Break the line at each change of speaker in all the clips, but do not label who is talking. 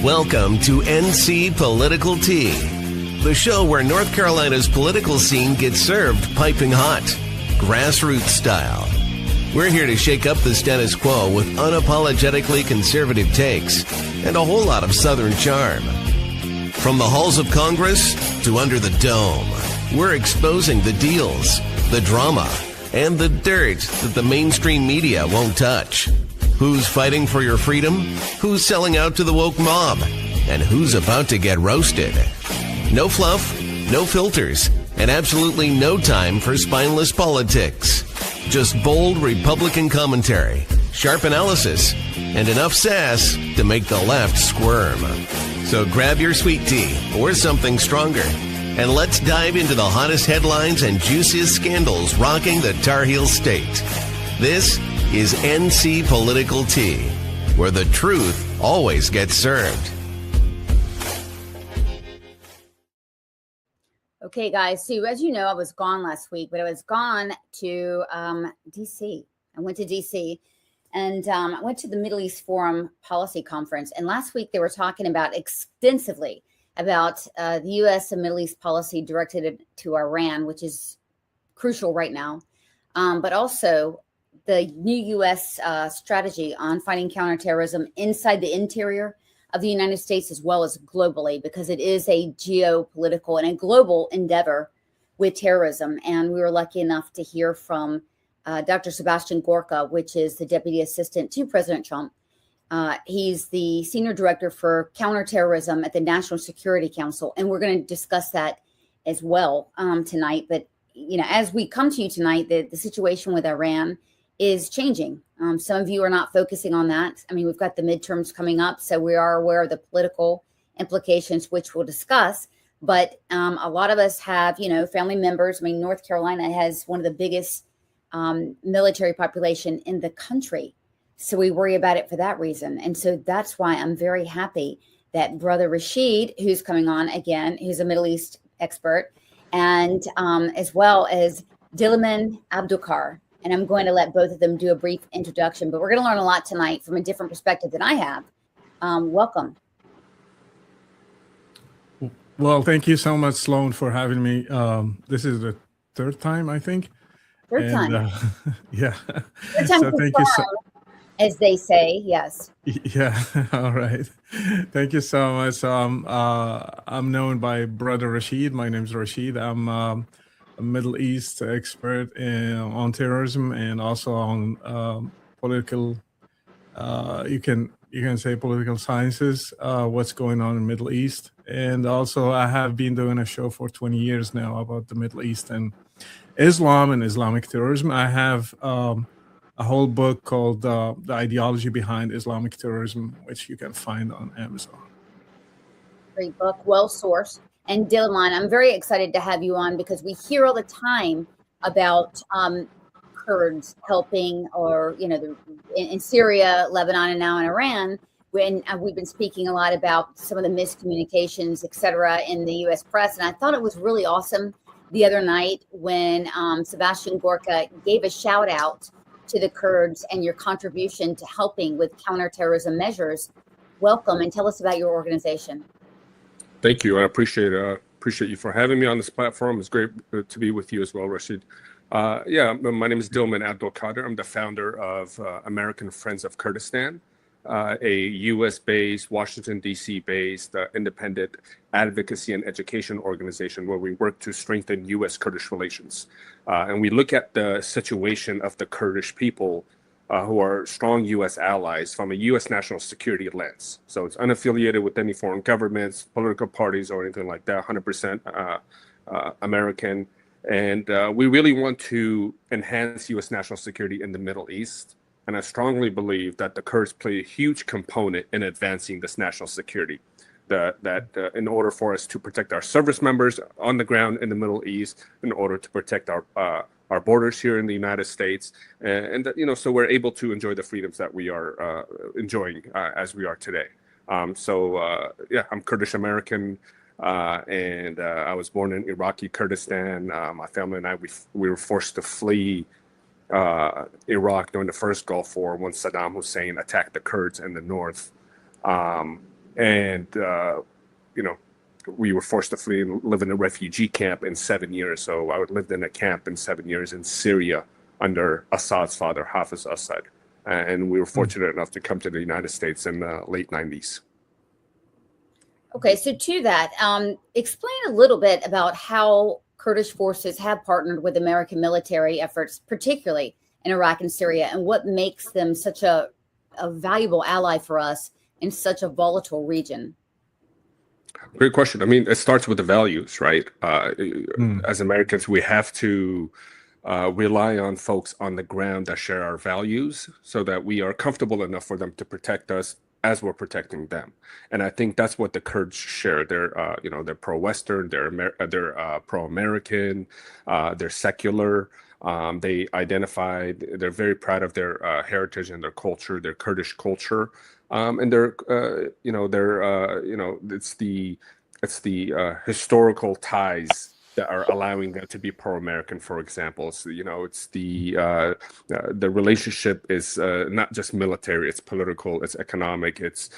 Welcome to NC Political Tea, the show where North Carolina's political scene gets served piping hot, grassroots style. We're here to shake up the status quo with unapologetically conservative takes and a whole lot of Southern charm. From the halls of Congress to under the dome, we're exposing the deals, the drama, and the dirt that the mainstream media won't touch. Who's fighting for your freedom? Who's selling out to the woke mob? And who's about to get roasted? No fluff, no filters, and absolutely no time for spineless politics. Just bold Republican commentary, sharp analysis, and enough sass to make the left squirm. So grab your sweet tea or something stronger, and let's dive into the hottest headlines and juiciest scandals rocking the Tar Heel State. This is NC Political Tea, where the truth always gets served.
Okay, guys. So as you know, I was gone last week, but I was gone to D.C. I went to D.C. and I went to the Middle East Forum Policy Conference. And last week they were talking about extensively about the U.S. and Middle East policy directed to Iran, which is crucial right now, but also the new U.S. Strategy on fighting counterterrorism inside the interior of the United States as well as globally, because it is a geopolitical and a global endeavor with terrorism. And we were lucky enough to hear from Dr. Sebastian Gorka, which is the deputy assistant to President Trump. He's the senior director for counterterrorism at the National Security Council. And we're going to discuss that as well tonight. But, you know, as we come to you tonight, the situation with Iran is changing. Some of you are not focusing on that. I mean, we've got the midterms coming up, so we are aware of the political implications, which we'll discuss. But a lot of us have, you know, family members. I mean, North Carolina has one of the biggest military population in the country. So we worry about it for that reason. And so that's why I'm very happy that Brother Rashid, who's coming on again, who's a Middle East expert, and as well as Diliman Abdulkar. And I'm going to let both of them do a brief introduction, but we're going to learn a lot tonight from a different perspective than I have. Welcome.
Well, thank you so much, Sloan, for having me. So the third time, I think.
Third time.
Yeah.
Third time
so thank you so
as they say, yes.
Yeah. All right. Thank you so much. I'm known by Brother Rashid. My name's Rashid. I'm a Middle East expert on terrorism and also on political. You can say political sciences. What's going on in the Middle East, and also I have been doing a show for 20 years now about the Middle East and Islam and Islamic terrorism. I have a whole book called "The Ideology Behind Islamic Terrorism," which you can find on Amazon.
Great book, well sourced. And Diliman, I'm very excited to have you on because we hear all the time about Kurds helping, or, you know, in Syria, Lebanon, and now in Iran. When we've been speaking a lot about some of the miscommunications, et cetera, in the U.S. press. And I thought it was really awesome the other night when Sebastian Gorka gave a shout out to the Kurds and your contribution to helping with counterterrorism measures. Welcome, and tell us about your organization.
Thank you. I appreciate you for having me on this platform. It's great to be with you as well, Rashid. My name is Diliman Abdulkar. I'm the founder of American Friends of Kurdistan, a U.S.-based, Washington, D.C.-based independent advocacy and education organization where we work to strengthen U.S.-Kurdish relations. And we look at the situation of the Kurdish people who are strong U.S. allies from a U.S. national security lens. So it's unaffiliated with any foreign governments, political parties, or anything like that, 100% American. And we really want to enhance U.S. national security in the Middle East. And I strongly believe that the Kurds play a huge component in advancing this national security. That in order for us to protect our service members on the ground in the Middle East, in order to protect our borders here in the United States, and so we're able to enjoy the freedoms that we are enjoying as we are today. I'm Kurdish American, and I was born in Iraqi Kurdistan. My family and I, we were forced to flee Iraq during the first Gulf War when Saddam Hussein attacked the Kurds in the north. And we were forced to flee and live in a refugee camp in 7 years. So I lived in a camp in 7 years in Syria under Assad's father, Hafiz Assad. And we were fortunate enough to come to the United States in the late 90s.
Okay, so to that, explain a little bit about how Kurdish forces have partnered with American military efforts, particularly in Iraq and Syria, and what makes them such a valuable ally for us in such a volatile region.
Great question. I mean, it starts with the values, right? As Americans, we have to rely on folks on the ground that share our values so that we are comfortable enough for them to protect us as we're protecting them. And I think that's what the Kurds share. They're pro-Western, they're pro-American, they're secular. They're very proud of their heritage and their culture, their Kurdish culture. And it's the historical ties that are allowing them to be pro-American, for example. So, it's the relationship is not just military, it's political, it's economic, it's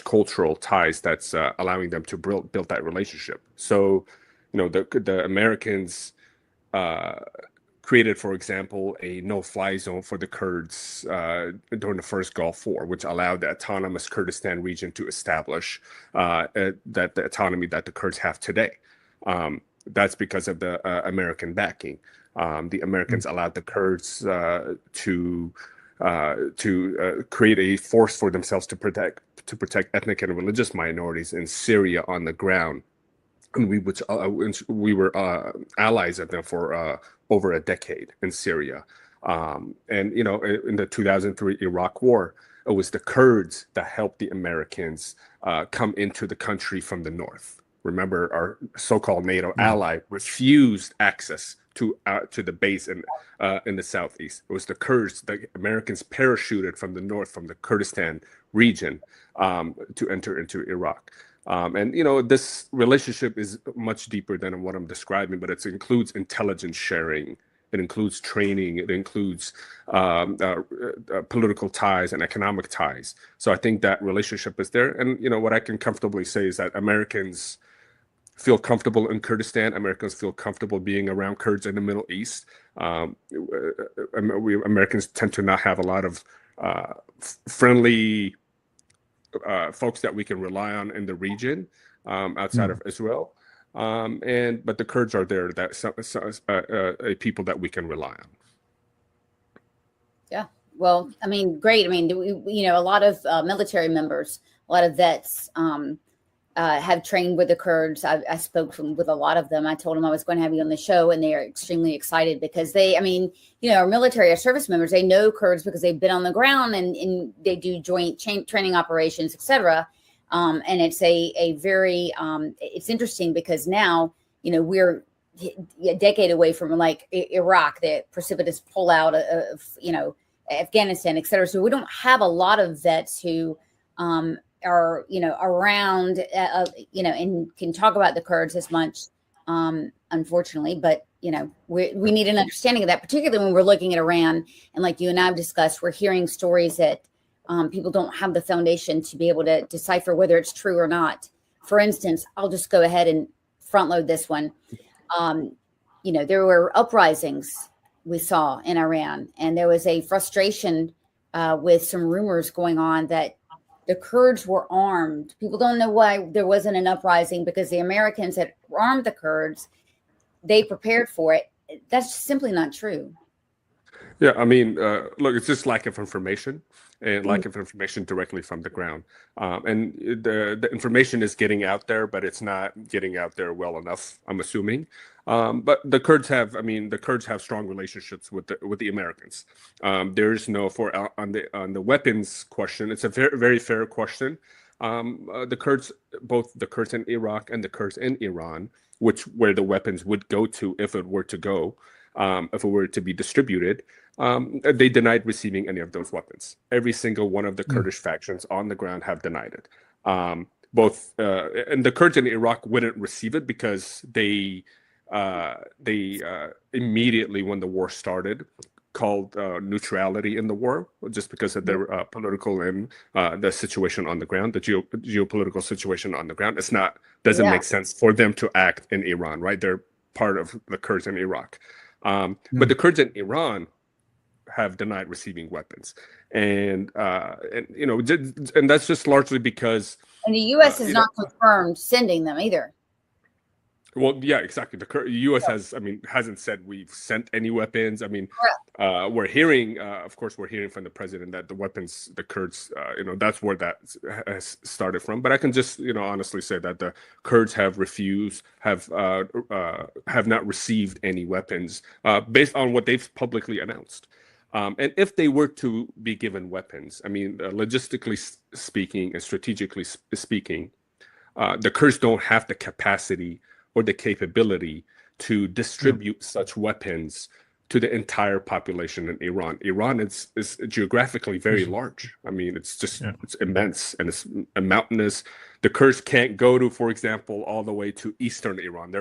cultural ties that's allowing them to build that relationship. So, the Americans created, for example, a no-fly zone for the Kurds during the first Gulf War, which allowed the autonomous Kurdistan region to establish the autonomy that the Kurds have today. That's because of the American backing. The Americans allowed the Kurds to create a force for themselves to protect ethnic and religious minorities in Syria on the ground, and we were allies of them for over a decade in Syria. And in the 2003 Iraq War, it was the Kurds that helped the Americans come into the country from the north. Remember, our so-called NATO ally refused access to the base in the southeast. It was the Kurds, the Americans parachuted from the north, from the Kurdistan region, to enter into Iraq. And this relationship is much deeper than what I'm describing, but it includes intelligence sharing. It includes training. It includes political ties and economic ties. So I think that relationship is there. And what I can comfortably say is that Americans feel comfortable in Kurdistan. Americans feel comfortable being around Kurds in the Middle East. Americans tend to not have a lot of friendly folks that we can rely on in the region outside of Israel. But the Kurds are there. That's a people that we can rely on.
Yeah. Well, I mean, great. I mean, a lot of military members, a lot of vets have trained with the Kurds. I spoke with a lot of them. I told them I was going to have you on the show, and they are extremely excited because our military, our service members, they know Kurds because they've been on the ground and they do joint training operations, etc. And it's a very, it's interesting because now, we're a decade away from like Iraq, the precipitous pullout of, Afghanistan, etc. So we don't have a lot of vets who are, around, and can talk about the Kurds as much, unfortunately. But, we need an understanding of that, particularly when we're looking at Iran. And like you and I have discussed, we're hearing stories that people don't have the foundation to be able to decipher whether it's true or not. For instance, I'll just go ahead and front load this one. There were uprisings we saw in Iran, and there was a frustration with some rumors going on that the Kurds were armed. People don't know why there wasn't an uprising because the Americans had armed the Kurds. They prepared for it. That's simply not true.
Yeah, I mean, look, it's just lack of information and lack of information directly from the ground. And the information is getting out there, but it's not getting out there well enough, I'm assuming. But the Kurds have strong relationships with the Americans. There's no on the weapons question. It's a very, very fair question. The Kurds, both the Kurds in Iraq and the Kurds in Iran, where the weapons would go to if it were to go, if it were to be distributed, they denied receiving any of those weapons. Every single one of the Kurdish factions on the ground have denied it. And the Kurds in Iraq wouldn't receive it because they immediately, when the war started, called neutrality in the war, just because of their political and the situation on the ground, the geopolitical situation on the ground. Doesn't make sense for them to act in Iran, right? They're part of the Kurds in Iraq. But the Kurds in Iran have denied receiving weapons, and that's just largely because.
And the U.S. has not confirmed sending them either.
Well, yeah, exactly. The U.S. hasn't said we've sent any weapons. I mean, we're hearing, of course, from the president that the weapons, the Kurds, that's where that has started from. But I can just, honestly say that the Kurds have not received any weapons based on what they've publicly announced. And if they were to be given weapons, I mean, logistically speaking and strategically speaking, the Kurds don't have the capacity or the capability to distribute such weapons to the entire population in Iran. Iran is geographically very large. I mean, it's immense, and it's mountainous. The Kurds can't go to, for example, all the way to eastern Iran.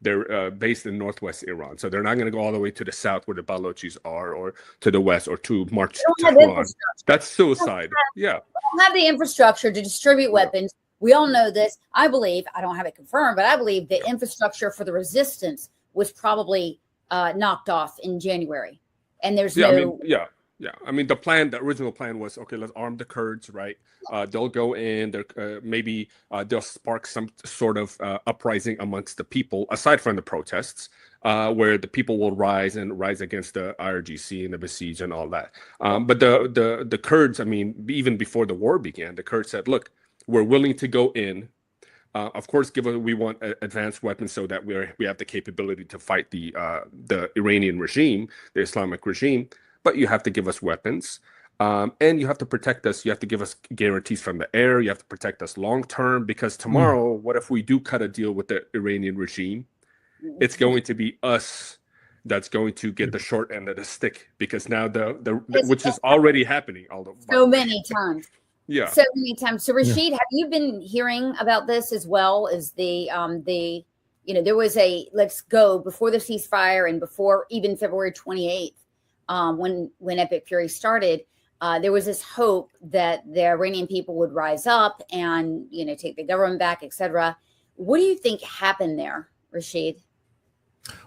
They're based in northwest Iran, so they're not going to go all the way to the south where the Balochis are, or to the west, or to march to Tehran. That's suicide. They don't
have the infrastructure to distribute weapons. We all know this. I believe, I don't have it confirmed, but I believe the infrastructure for the resistance was probably knocked off in January. And there's
I mean, the original plan was, okay, let's arm the Kurds, right? They'll go in, maybe they'll spark some sort of uprising amongst the people, aside from the protests, where the people will rise against the IRGC and the Basij and all that. But the Kurds, I mean, even before the war began, the Kurds said, look, we're willing to go in. Of course, we want advanced weapons so that we have the capability to fight the Iranian regime, the Islamic regime. But you have to give us weapons, and you have to protect us. You have to give us guarantees from the air. You have to protect us long term, because tomorrow, what if we do cut a deal with the Iranian regime? It's going to be us that's going to get the short end of the stick, because now which is already happening.
So many times.
Yeah.
So many times. So Rashid, have you been hearing about this as well as there was let's go before the ceasefire and before even February 28th, when Epic Fury started, there was this hope that the Iranian people would rise up and, take the government back, etc. What do you think happened there, Rashid?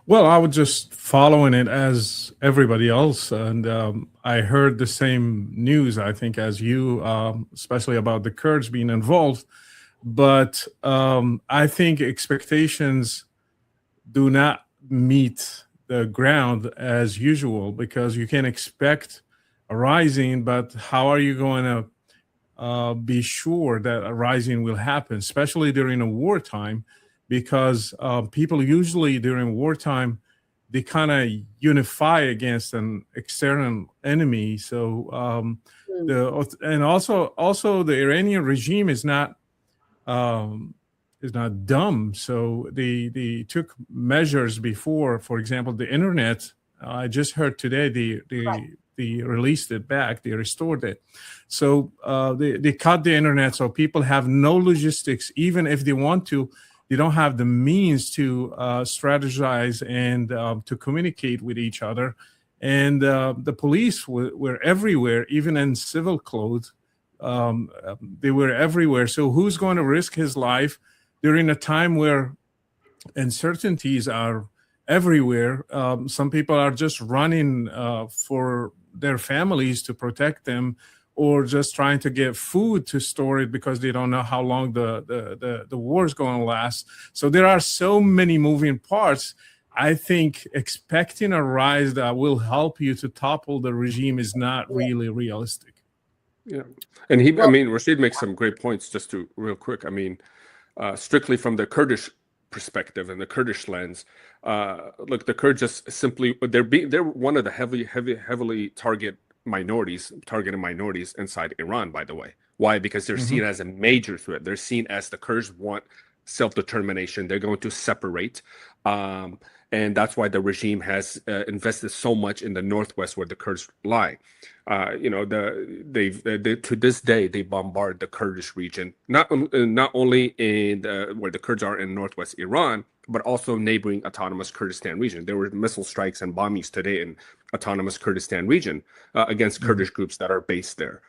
Well, I was just following it as everybody else, and I heard the same news, I think, as you, especially about the Kurds being involved. But I think expectations do not meet the ground as usual, because you can expect a rising, but how are you going to be sure that a rising will happen, especially during a wartime? Because people usually during wartime, they kind of unify against an external enemy. So and also the Iranian regime is not dumb. So they took measures before. For example, the internet. I just heard today they released it back. They restored it. So they cut the internet, so people have no logistics, even if they want to. They don't have the means to strategize and to communicate with each other. And the police were everywhere, even in civil clothes. They were everywhere. So who's going to risk his life during a time where uncertainties are everywhere? Some people are just running for their families to protect them, or just trying to get food to store it because they don't know how long the war is going to last. So there are so many moving parts. I think expecting a rise that will help you to topple the regime is not really realistic.
Yeah. And Rashid makes some great points, just to real quick. I mean, strictly from the Kurdish perspective and the Kurdish lens, look, the Kurds just simply, they're one of the heavily targeted minorities inside Iran, by the way. Why? Because they're seen as a major threat. They're seen as the Kurds want self-determination. They're going to separate. And that's why the regime has invested so much in the northwest where the Kurds lie. To this day, they bombard the Kurdish region, not only in where the Kurds are in northwest Iran, but also neighboring autonomous Kurdistan region. There were missile strikes and bombings today in autonomous Kurdistan region against Kurdish groups that are based there.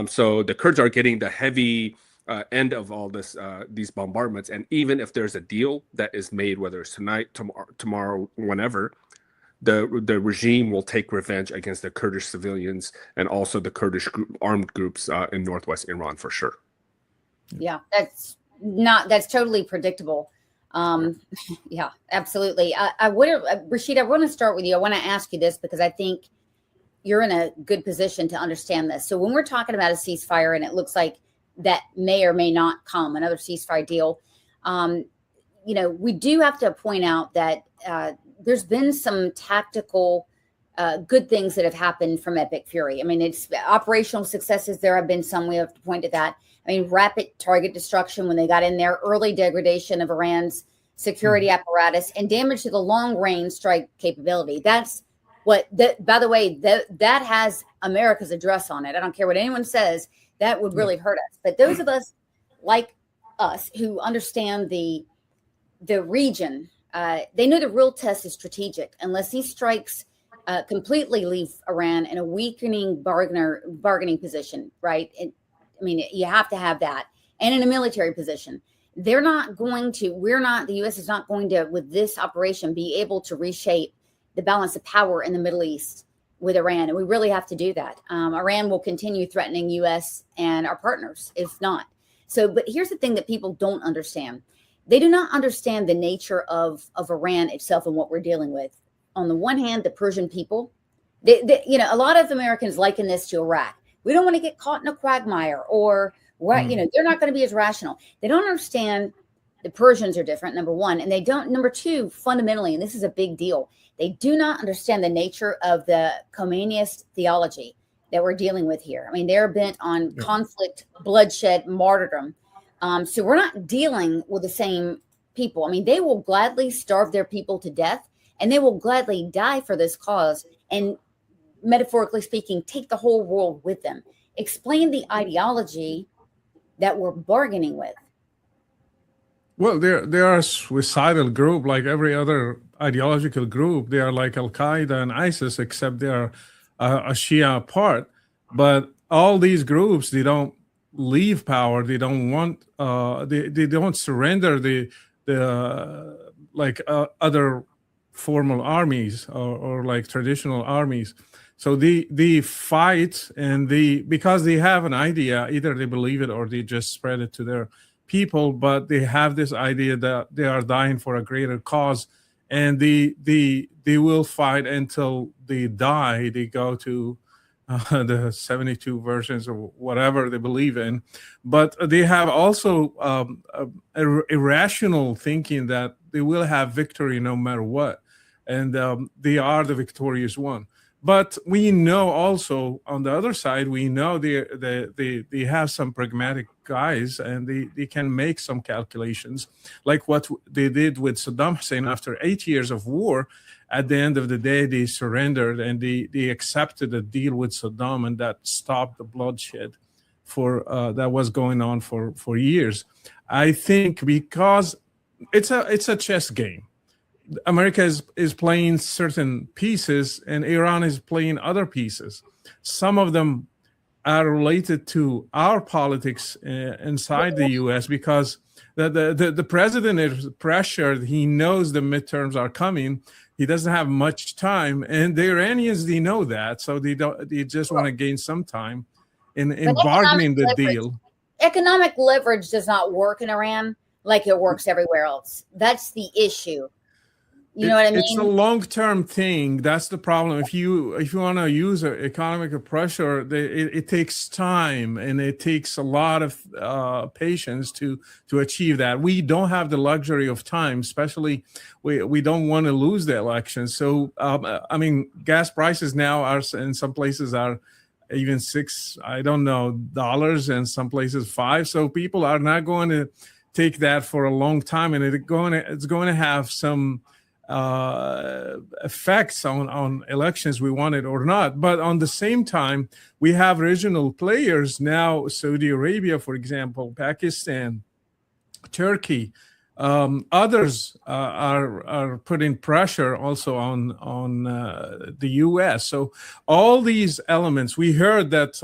So the Kurds are getting the heavy end of all this, these bombardments. And even if there's a deal that is made, whether it's tonight, tomorrow, whenever, the regime will take revenge against the Kurdish civilians and also the Kurdish armed groups in northwest Iran for sure.
Yeah, that's totally predictable. Yeah, absolutely. Rashid, I want to start with you. I want to ask you this because I think you're in a good position to understand this. So when we're talking about a ceasefire and it looks like that may or may not come, another ceasefire deal, we do have to point out that there's been some tactical good things that have happened from Epic Fury. I mean, it's operational successes. There have been some, we have to point to that. I mean, rapid target destruction when they got in there, early degradation of Iran's security apparatus, and damage to the long-range strike capability. That's what, by the way, that has America's address on it. I don't care what anyone says, that would really hurt us. But those of us like us who understand the region, they know the real test is strategic. Unless these strikes completely leave Iran in a weakening bargaining position, right? You have to have that. And in a military position. The U.S. is not going to, with this operation, be able to reshape the balance of power in the Middle East with Iran. And we really have to do that. Iran will continue threatening U.S. and our partners, if not. So, but here's the thing that people don't understand. They do not understand the nature of Iran itself and what we're dealing with. On the one hand, the Persian people, a lot of Americans liken this to Iraq. We don't want to get caught in a quagmire or they're not going to be as rational. They don't understand the Persians are different, number one. And number two, fundamentally, and this is a big deal, they do not understand the nature of the Khomeiniist theology that we're dealing with here. I mean, they're bent on conflict, bloodshed, martyrdom. So we're not dealing with the same people. I mean, they will gladly starve their people to death and they will gladly die for this cause. And metaphorically speaking, take the whole world with them. Explain the ideology that we're bargaining with.
Well, they are a suicidal group like every other ideological group. They are like Al-Qaeda and ISIS, except they are a Shia part. But all these groups, they don't leave power. They don't want, they don't surrender the other formal armies or like traditional armies. So they fight, and because they have an idea, either they believe it or they just spread it to their people, but they have this idea that they are dying for a greater cause, and they will fight until they die. They go to the 72 versions or whatever they believe in, but they have also irrational thinking that they will have victory no matter what, and they are the victorious one. But we know also on the other side, we know they have some pragmatic guys, and they can make some calculations, like what they did with Saddam Hussein after 8 years of war. At the end of the day, they surrendered and they accepted a deal with Saddam, and that stopped the bloodshed that was going on for years. I think because it's a chess game. America is playing certain pieces and Iran is playing other pieces. Some of them are related to our politics inside the U.S. because the president is pressured. He knows the midterms are coming. He doesn't have much time, and the Iranians, they know that, so they just want to gain some time in bargaining the deal.
Economic leverage does not work in Iran like it works everywhere else. That's the issue. You know what I mean?
It's a long-term thing. That's the problem. If you want to use economic pressure, it takes time and it takes a lot of patience to achieve that. We don't have the luxury of time, especially we don't want to lose the election. So, gas prices now are in some places are even $6, and some places $5. So people are not going to take that for a long time, and it's going to have some effects on elections, we want it or not. But on the same time, we have regional players now, Saudi Arabia, for example, Pakistan, Turkey, others are putting pressure also on the U.S. So all these elements, we heard that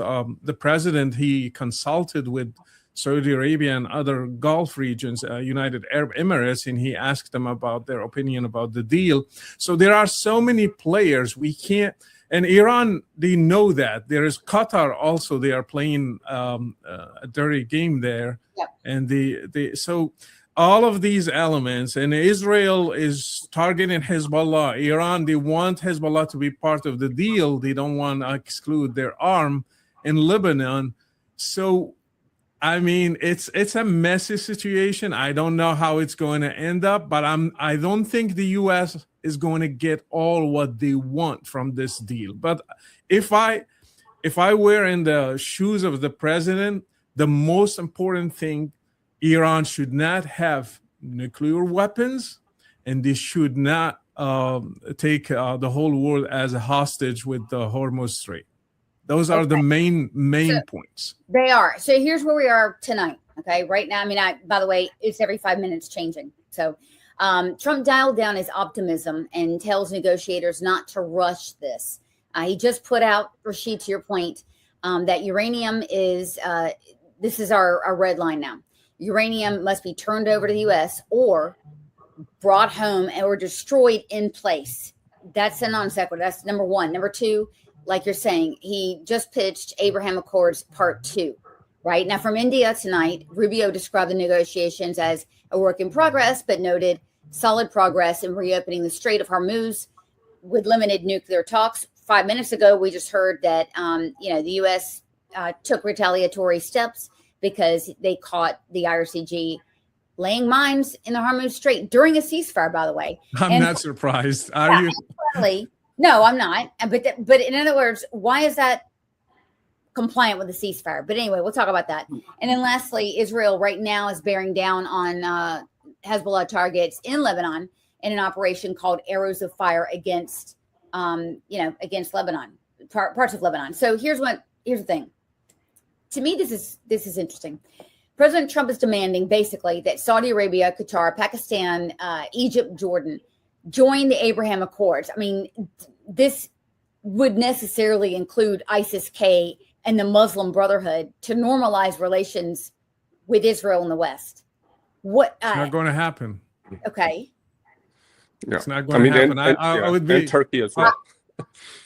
the president, he consulted with Saudi Arabia and other Gulf regions, United Arab Emirates, and he asked them about their opinion about the deal. So there are so many players, we can't. And Iran, they know that. There is Qatar also. They are playing a dirty game there.
Yep.
And so all of these elements, and Israel is targeting Hezbollah. Iran, they want Hezbollah to be part of the deal. They don't want to exclude their arm in Lebanon. So, I mean, it's a messy situation. I don't know how it's going to end up, but I don't think the U.S. is going to get all what they want from this deal. But if I were in the shoes of the president, the most important thing, Iran should not have nuclear weapons, and they should not take the whole world as a hostage with the Hormuz Strait. Those are the main points.
They are. So here's where we are tonight. Okay, right now. I mean, by the way, it's every 5 minutes changing. So Trump dialed down his optimism and tells negotiators not to rush this. He just put out, Rashid, to your point, that uranium is. This is our red line now. Uranium must be turned over to the U.S. or brought home or destroyed in place. That's a non sequitur. That's number one. Number two, like you're saying, he just pitched Abraham Accords Part 2. Right now, from India tonight, Rubio described the negotiations as a work in progress, but noted solid progress in reopening the Strait of Hormuz with limited nuclear talks. 5 minutes ago, we just heard that the U.S. Took retaliatory steps because they caught the IRGC laying mines in the Hormuz Strait during a ceasefire, by the way.
I'm not surprised. Are you?
No, I'm not. But in other words, why is that compliant with the ceasefire? But anyway, we'll talk about that. And then lastly, Israel right now is bearing down on Hezbollah targets in Lebanon in an operation called Arrows of Fire against Lebanon, parts of Lebanon. So here's the thing. To me, this is interesting. President Trump is demanding basically that Saudi Arabia, Qatar, Pakistan, Egypt, Jordan join the Abraham Accords. I mean, this would necessarily include ISIS-K and the Muslim Brotherhood to normalize relations with Israel and the West. It's
not going to happen.
Okay.
Yeah.
It's not going to happen. I would be
and Turkey as well.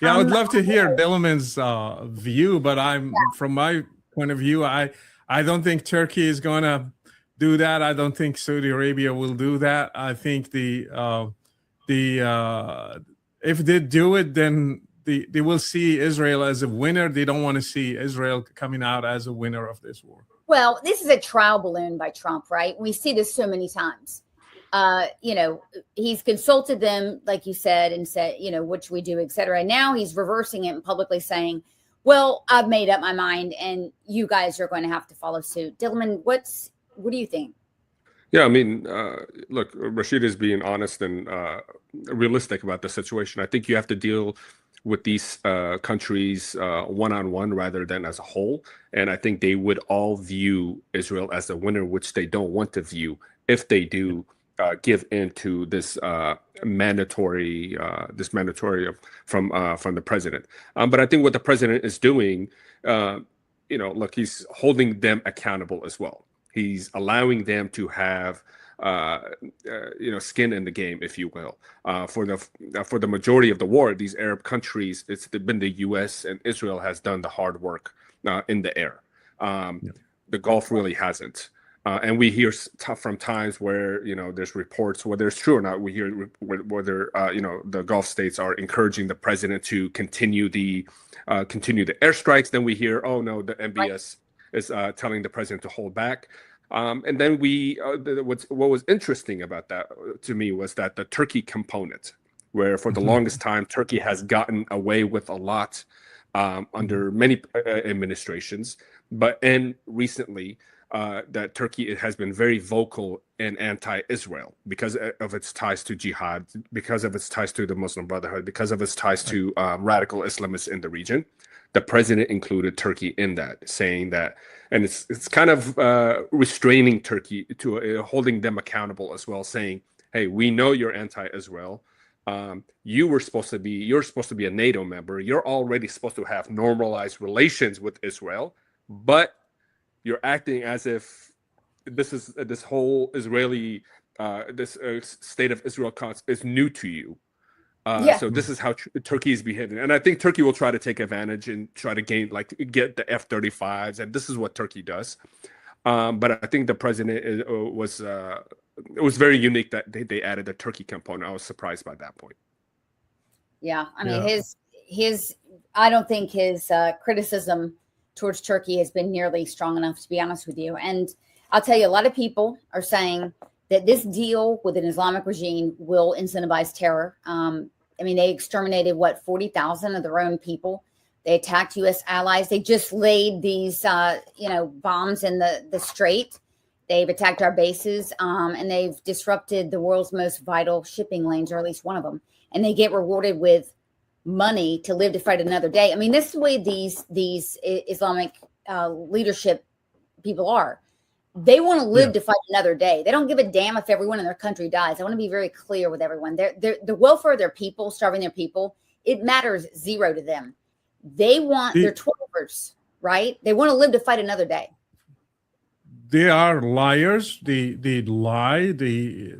Yeah, I would love to hear Dilman's view, but from my point of view, I don't think Turkey is going to do that. I don't think Saudi Arabia will do that. I think if they do it, then they will see Israel as a winner. They don't want to see Israel coming out as a winner of this war.
Well, this is a trial balloon by Trump, right? We see this so many times. He's consulted them, like you said, and said, what should we do, et cetera. And now he's reversing it and publicly saying, well, I've made up my mind and you guys are going to have to follow suit. Dilman, what do you think?
Yeah, I mean, look, Rashid is being honest and realistic about the situation. I think you have to deal with these countries one-on-one rather than as a whole. And I think they would all view Israel as a winner, which they don't want to view if they do give into this mandatory from the president. But I think what the president is doing, look, he's holding them accountable as well. He's allowing them to have skin in the game, if you will. For the majority of the war, these Arab countries, it's been the U.S. and Israel has done the hard work in the air. The Gulf really hasn't. And we hear from times where, there's reports, whether it's true or not, we hear whether, the Gulf states are encouraging the president to continue the airstrikes. Then we hear, oh, no, the MBS is telling the president to hold back. And then what was interesting about that to me was that the Turkey component, where for the longest time, Turkey has gotten away with a lot under many administrations. And recently, that Turkey has been very vocal and anti-Israel because of its ties to jihad, because of its ties to the Muslim Brotherhood, because of its ties to radical Islamists in the region. the president included Turkey in that, saying that, and it's kind of restraining Turkey to holding them accountable as well, saying, hey, we know you're anti-Israel. You're supposed to be a NATO member. You're already supposed to have normalized relations with Israel, but you're acting as if this whole Israeli state of Israel is new to you. So this is how Turkey is behaving, and I think Turkey will try to take advantage and try to get the F-35s, and this is what Turkey does. But I think the president it was very unique that they added the Turkey component. I was surprised by that point.
Yeah, I mean his I don't think his criticism towards Turkey has been nearly strong enough, to be honest with you. And I'll tell you, a lot of people are saying that this deal with an Islamic regime will incentivize terror. I mean, they exterminated 40,000 of their own people. They attacked U.S. allies. They just laid these, bombs in the Strait. They've attacked our bases, and they've disrupted the world's most vital shipping lanes, or at least one of them. And they get rewarded with money to live to fight another day. I mean, this is the way these Islamic leadership people are. They want to live to fight another day. They don't give a damn if everyone in their country dies. I want to be very clear with everyone. The welfare of their people, starving their people, it matters zero to them. They want their 12ers, right? They want to live to fight another day.
They are liars. They lie. They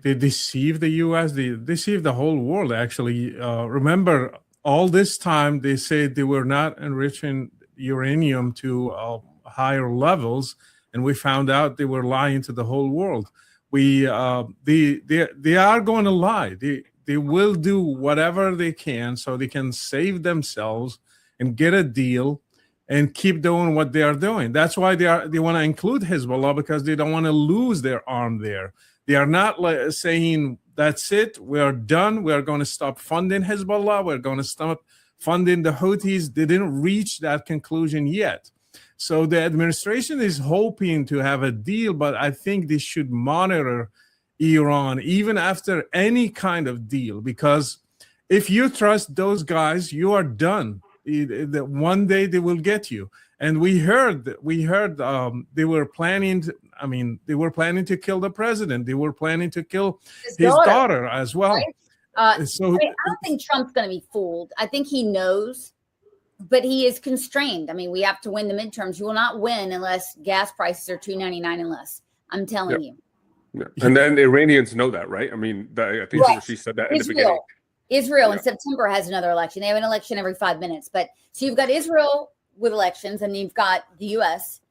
deceive the U.S. They deceive the whole world, actually. Remember, all this time, they said they were not enriching uranium to higher levels. And we found out they were lying to the whole world. They are going to lie. They will do whatever they can so they can save themselves and get a deal and keep doing what they are doing. That's why they want to include Hezbollah, because they don't want to lose their arm there. They are not saying, that's it, we are done, we are going to stop funding Hezbollah, we're going to stop funding the Houthis. They didn't reach that conclusion yet. So the administration is hoping to have a deal, but I think they should monitor Iran even after any kind of deal, because if you trust those guys, you are done. One day they will get you. And we heard they were planning to kill the president. They were planning to kill his daughter as well.
Right? I don't think Trump's going to be fooled. I think he knows. But he is constrained. I mean, we have to win the midterms. You will not win unless gas prices are $2.99 and less. I'm telling you.
Yeah. And then the Iranians know that, right? I mean, I think she said that in the beginning.
Israel in September has another election. They have an election every 5 minutes. But so you've got Israel with elections, and you've got the U.S.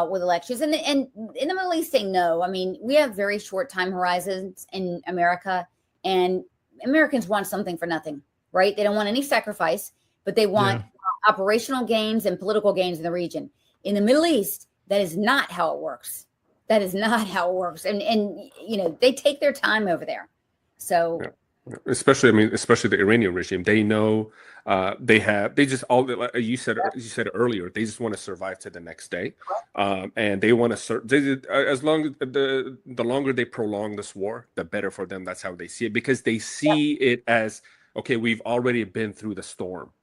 With elections. And in the Middle East, they know. I mean, we have very short time horizons in America, and Americans want something for nothing, right? They don't want any sacrifice, but they want operational gains and political gains in the region. In the Middle East, that is not how it works. That is not how it works. And they take their time over there. So
especially the Iranian regime, they know you said earlier, they just want to survive to the next day. And they want to as long the longer they prolong this war, the better for them. That's how they see it, because they see it as, okay, we've already been through the storm.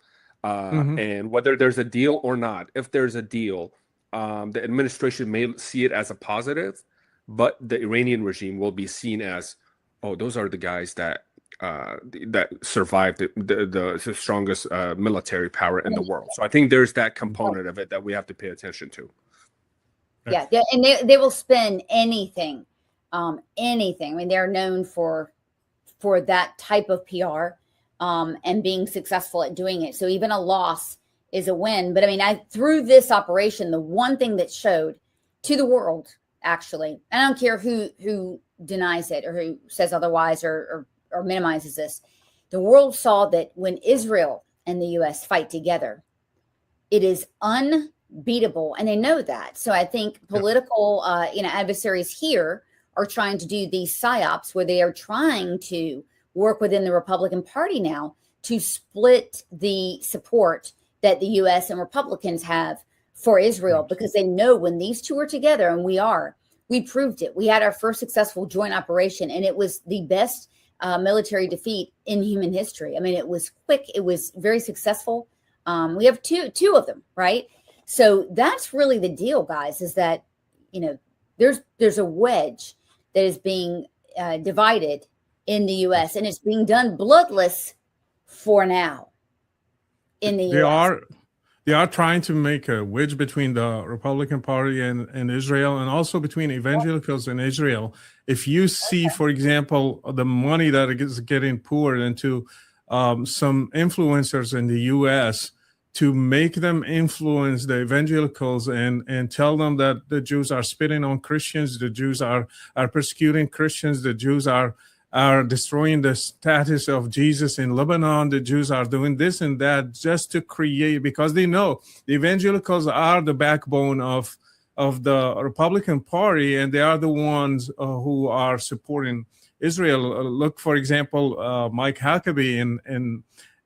And whether there's a deal or not, if there's a deal, the administration may see it as a positive, but the Iranian regime will be seen as, oh, those are the guys that survived the strongest military power in the world. So I think there's that component of it that we have to pay attention to.
Yeah, and they will spend anything. I mean, they're known for that type of PR. And being successful at doing it. So even a loss is a win. But I mean, through this operation, the one thing that showed to the world, actually, I don't care who denies it or who says otherwise or minimizes this, the world saw that when Israel and the U.S. fight together, it is unbeatable. And they know that. So I think political adversaries here are trying to do these psyops where they are trying to work within the Republican Party now to split the support that the U.S. and Republicans have for Israel, because they know when these two are together, and we proved it. We had our first successful joint operation, and it was the best military defeat in human history. I mean, it was quick. It was very successful. We have two of them, right? So that's really the deal, guys, is that, there's a wedge that is being divided in the U.S., and it's being done bloodless for now in the U.S.
They are trying to make a wedge between the Republican Party and Israel, and also between evangelicals and Israel. If you see, for example, the money that is getting poured into some influencers in the U.S. to make them influence the evangelicals and tell them that the Jews are spitting on Christians, the Jews are persecuting Christians, the Jews are destroying the status of Jesus in Lebanon, the Jews are doing this and that just to create, because they know the evangelicals are the backbone of the Republican Party, and they are the ones who are supporting Israel. Look, for example, Mike Huckabee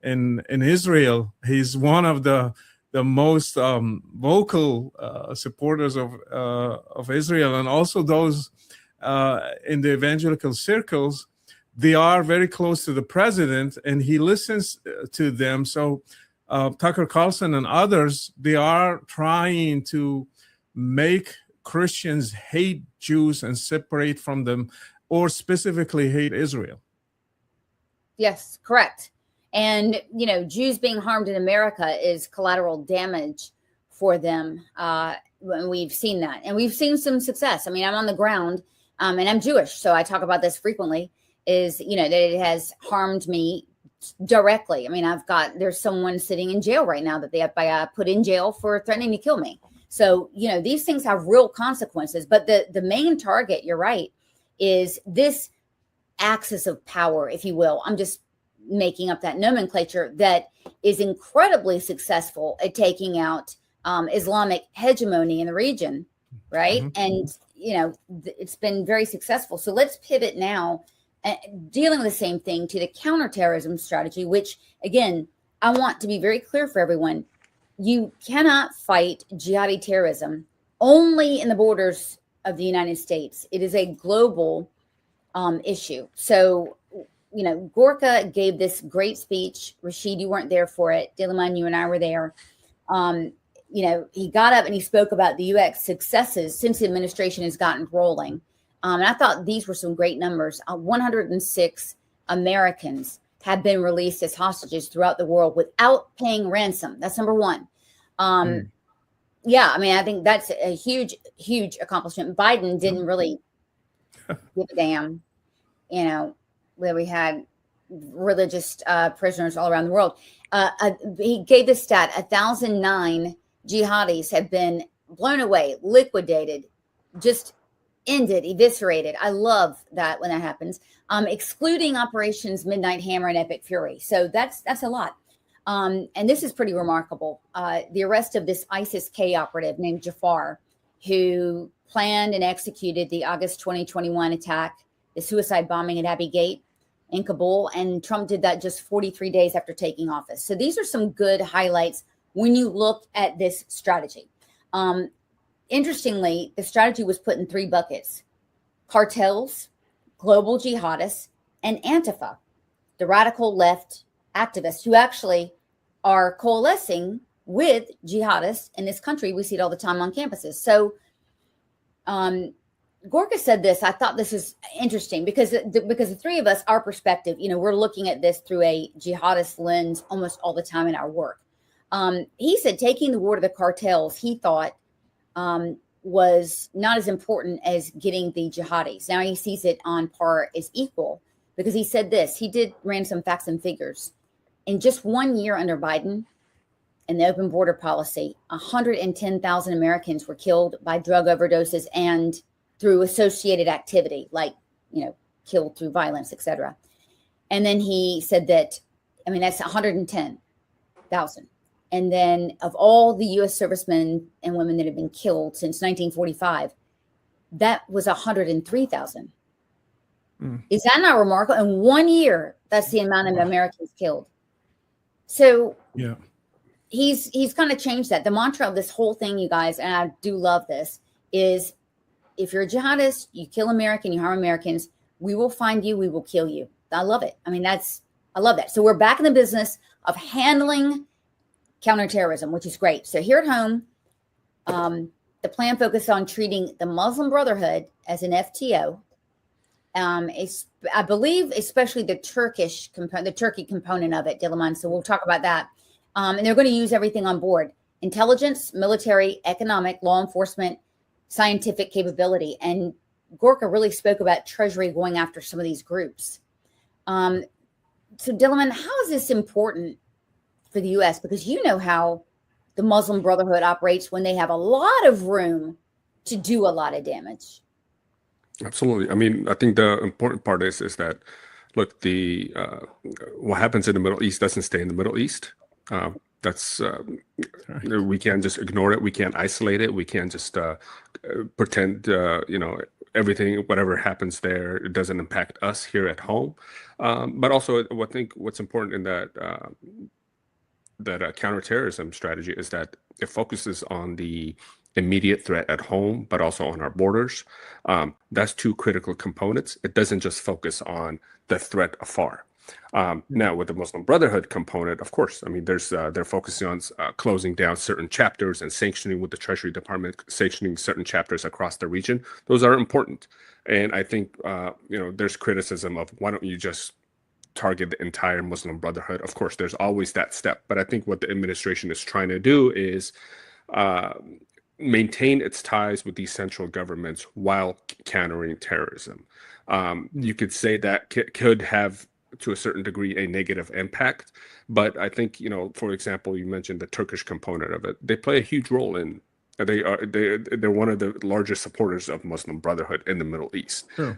in Israel. He's one of the most vocal supporters of Israel, and also those in the evangelical circles. They are very close to the president, and he listens to them. So Tucker Carlson and others, they are trying to make Christians hate Jews and separate from them, or specifically hate Israel.
Yes, correct. And, Jews being harmed in America is collateral damage for them. We've seen that. And we've seen some success. I mean, I'm on the ground, and I'm Jewish, so I talk about this frequently, is, that it has harmed me directly. I mean, there's someone sitting in jail right now that they have put in jail for threatening to kill me. So, these things have real consequences. But the main target, you're right, is this axis of power, if you will. I'm just making up that nomenclature that is incredibly successful at taking out Islamic hegemony in the region, right? Mm-hmm. And, it's been very successful. So let's pivot now, dealing with the same thing, to the counterterrorism strategy, which, again, I want to be very clear for everyone. You cannot fight jihadi terrorism only in the borders of the United States. It is a global issue. So, Gorka gave this great speech. Rashid, you weren't there for it. Diliman, you and I were there. He got up and he spoke about the U.S. successes since the administration has gotten rolling. And I thought these were some great numbers. 106 Americans have been released as hostages throughout the world without paying ransom. That's number one. Yeah, I mean, I think that's a huge, huge accomplishment. Biden didn't really give a damn, where we had religious prisoners all around the world. He gave the stat, 1,009 jihadis have been blown away, liquidated, just ended, eviscerated. I love that when that happens, excluding operations Midnight Hammer and Epic Fury. So that's a lot. And this is pretty remarkable. The arrest of this ISIS-K operative named Jafar, who planned and executed the August 2021 attack, the suicide bombing at Abbey Gate in Kabul. And Trump did that just 43 days after taking office. So these are some good highlights when you look at this strategy. Interestingly, the strategy was put in three buckets: cartels, global jihadists, and Antifa, the radical left activists who actually are coalescing with jihadists in this country. We see it all the time on campuses. So Gorka said this. I thought this is interesting because the three of us, our perspective, we're looking at this through a jihadist lens almost all the time in our work. He said taking the war to the cartels, he thought, was not as important as getting the jihadis. Now he sees it on par as equal, because he said this. He ran some facts and figures. In just 1 year under Biden and the open border policy, 110,000 Americans were killed by drug overdoses and through associated activity, like, killed through violence, etc. And then he said that, that's 110,000. And then of all the U.S. servicemen and women that have been killed since 1945, that was 103,000. Is that not remarkable? In 1 year, that's the amount of Americans killed. So
yeah,
he's kind of changed that. The mantra of this whole thing, you guys, and I do love this, is if you're a jihadist, you kill American, you harm Americans, we will find you, we will kill you. I love it. I love that. So we're back in the business of handling counterterrorism, which is great. So here at home, the plan focused on treating the Muslim Brotherhood as an FTO. I believe especially the Turkish component, the Turkey component of it, Dillerman. So we'll talk about that. And they're going to use everything on board: intelligence, military, economic, law enforcement, scientific capability. And Gorka really spoke about Treasury going after some of these groups. So Dillerman, how is this important for the U.S.? Because you know how the Muslim Brotherhood operates when they have a lot of room to do a lot of damage.
Absolutely. I mean, I think the important part is that, look, the what happens in the Middle East doesn't stay in the Middle East. That's we can't just ignore it. We can't isolate it. We can't just pretend, everything, whatever happens there, it doesn't impact us here at home. But also, I think what's important in that counterterrorism strategy is that it focuses on the immediate threat at home, but also on our borders. That's two critical components. It doesn't just focus on the threat afar. Now, with the Muslim Brotherhood component, of course, I mean, they're focusing on closing down certain chapters and sanctioning with the Treasury Department, sanctioning certain chapters across the region. Those are important. And I think, there's criticism of why don't you just target the entire Muslim Brotherhood? Of course, there's always that step. But I think what the administration is trying to do is maintain its ties with these central governments while countering terrorism. You could say that could have, to a certain degree, a negative impact. But I think, for example, you mentioned the Turkish component of it. They play a huge role in. They're one of the largest supporters of Muslim Brotherhood in the Middle East,
Sure.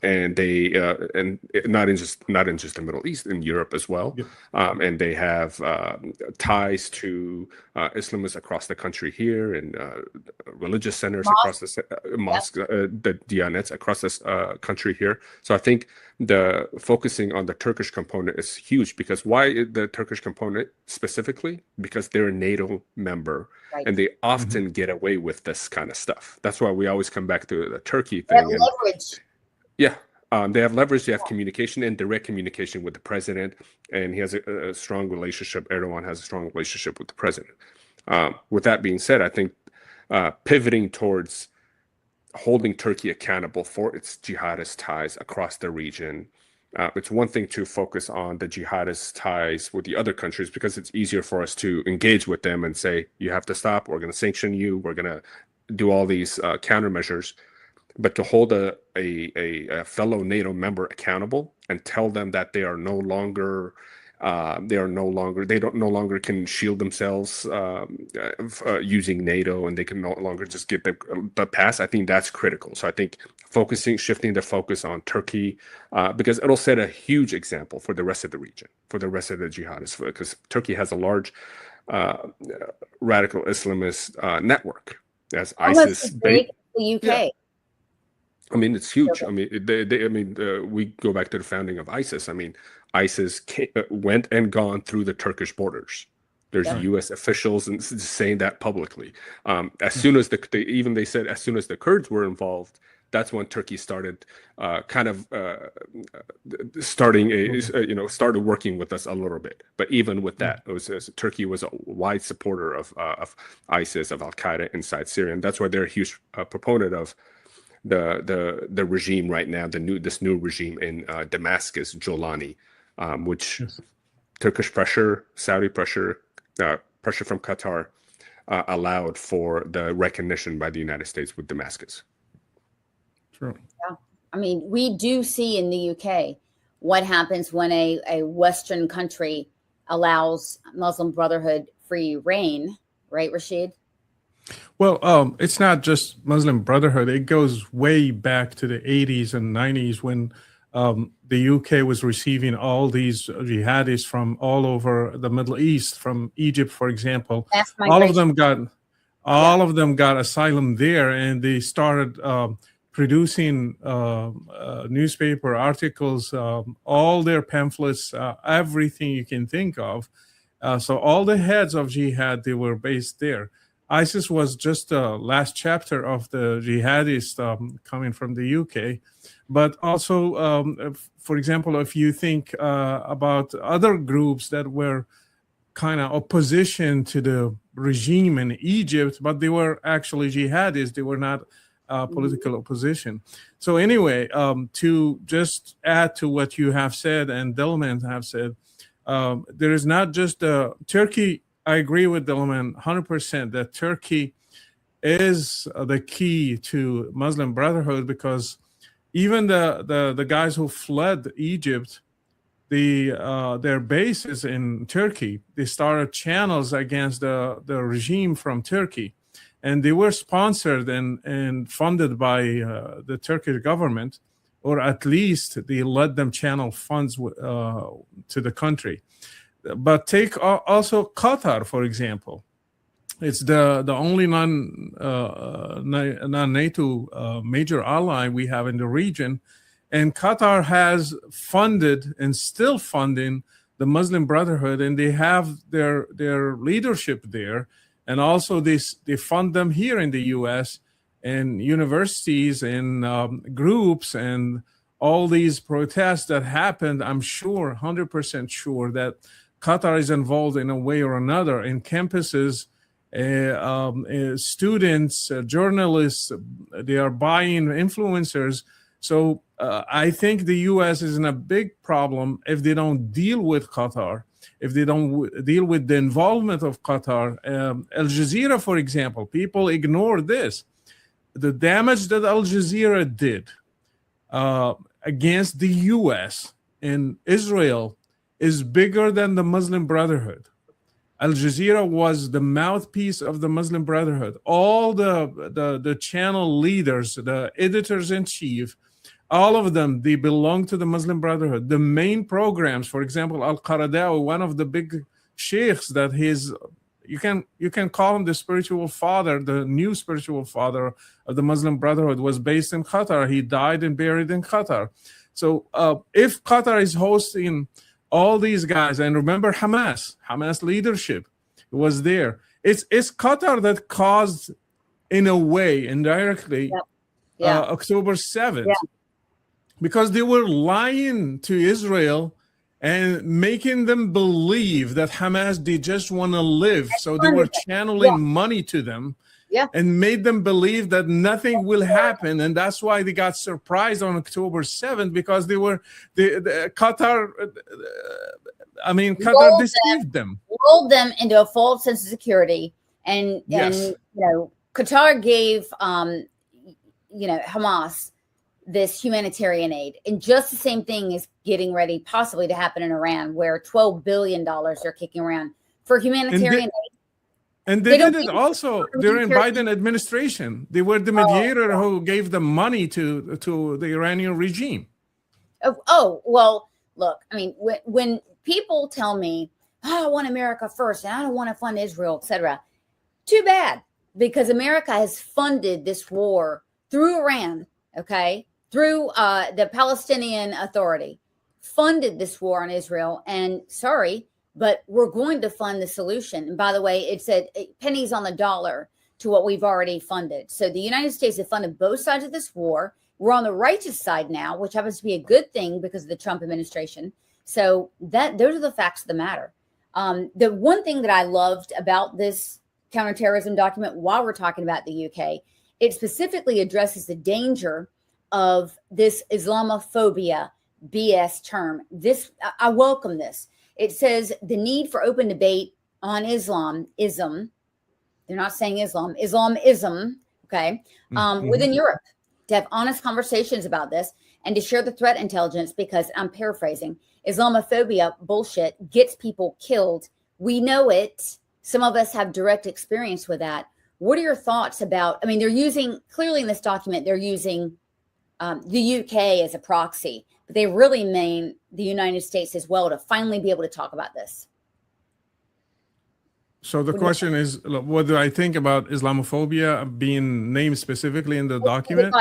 and they and not in just the Middle East, in Europe as well.
Yep.
And they have ties to Islamists across the country here, and religious centers across the mosques, the Diyanets across this country here. So I think the focusing on the Turkish component is huge. Because why the Turkish component specifically? Because they're a NATO member,
Right.
and they often get away with this kind of stuff. That's why we always come back to the Turkey
They have
thing.
leverage.
Yeah, they have leverage. They have communication and direct communication with the president, and he has a strong relationship. Erdogan has a strong relationship with the president. With that being said, I think pivoting towards holding Turkey accountable for its jihadist ties across the region. It's one thing to focus on the jihadist ties with the other countries, because it's easier for us to engage with them and say, you have to stop, we're going to sanction you, we're going to do all these countermeasures. But to hold a fellow NATO member accountable and tell them that they no longer can shield themselves using NATO, and they can no longer just get the pass, I think that's critical. So I think shifting the focus on Turkey, because it'll set a huge example for the rest of the region, for the rest of the jihadists, because Turkey has a large radical Islamist network, as
Almost
ISIS.
as big as the UK.
Yeah. I mean, it's huge. I mean, we go back to the founding of ISIS. I mean, ISIS went and gone through the Turkish borders. There's U.S. officials and saying that publicly. As soon as they said as soon as the Kurds were involved, that's when Turkey started started working with us a little bit. But even with that, Turkey was a wide supporter of ISIS, of Al Qaeda inside Syria, and that's why they're a huge proponent of the regime right now, this new regime in Damascus, Jolani, which Turkish pressure, Saudi pressure, pressure from Qatar allowed for the recognition by the United States with Damascus.
True.
Yeah. I mean, we do see in the UK what happens when a Western country allows Muslim Brotherhood free reign, right, Rashid?
Well, it's not just Muslim Brotherhood. It goes way back to the 80s and 90s when the UK was receiving all these jihadis from all over the Middle East, from Egypt, for example. All of them got asylum there, and they started producing newspaper articles, all their pamphlets, everything you can think of. So all the heads of jihad, they were based there. ISIS was just the last chapter of the jihadists coming from the UK. But also, for example, if you think about other groups that were kind of opposition to the regime in Egypt, but they were actually jihadis. They were not political opposition. So anyway, to just add to what you have said and Delman have said, there is not just Turkey. I agree with Delman 100% that Turkey is the key to Muslim Brotherhood, because even the guys who fled Egypt, their base is in Turkey. They started channels against the regime from Turkey, and they were sponsored and funded by the Turkish government, or at least they let them channel funds to the country. But take also Qatar, for example. It's the only non-NATO major ally we have in the region. And Qatar has funded and still funding the Muslim Brotherhood, and they have their leadership there. And also they fund them here in the U.S. and universities and groups and all these protests that happened. I'm sure, 100% sure, that Qatar is involved in a way or another in campuses. Students, journalists, they are buying influencers. So I think the U.S. is in a big problem if they don't deal with Qatar, if they don't deal with the involvement of Qatar. Al Jazeera, for example, people ignore this. The damage that Al Jazeera did against the U.S. and Israel is bigger than the Muslim Brotherhood. Al Jazeera was the mouthpiece of the Muslim Brotherhood. All the channel leaders, the editors-in-chief, all of them, they belong to the Muslim Brotherhood. The main programs, for example, Al-Qaradawi, one of the big sheikhs that you can call him the spiritual father, the new spiritual father of the Muslim Brotherhood, was based in Qatar. He died and buried in Qatar. So if Qatar is hosting all these guys, and remember Hamas leadership was there. It's Qatar that caused, in a way, indirectly, October 7th, because they were lying to Israel and making them believe that Hamas, they just want to live. So they were channeling money to them and made them believe that nothing will happen. And that's why they got surprised on October 7th, because Qatar deceived them.
Rolled them into a false sense of security. And Qatar gave, Hamas this humanitarian aid. And just the same thing is getting ready possibly to happen in Iran, where $12 billion they're kicking around for humanitarian aid.
And they did it also during Biden administration. They were the mediator who gave the money to the Iranian regime.
Well, look, I mean, when people tell me, I want America first and I don't want to fund Israel, etc., too bad, because America has funded this war through Iran, through the Palestinian Authority, funded this war on Israel. And sorry, but we're going to fund the solution. And by the way, it's pennies on the dollar to what we've already funded. So the United States have funded both sides of this war. We're on the righteous side now, which happens to be a good thing because of the Trump administration. So those are the facts of the matter. The one thing that I loved about this counterterrorism document, while we're talking about the UK, it specifically addresses the danger of this Islamophobia BS term. I welcome this. It says the need for open debate on Islamism. They're not saying Islam, Islamism, within Europe, to have honest conversations about this and to share the threat intelligence, because I'm paraphrasing, Islamophobia bullshit gets people killed. We know it. Some of us have direct experience with that. What are your thoughts about, they're using, clearly in this document, they're using the UK as a proxy, but they really mean the United States as well, to finally be able to talk about this.
So the question is, what do I think about Islamophobia being named specifically in the document?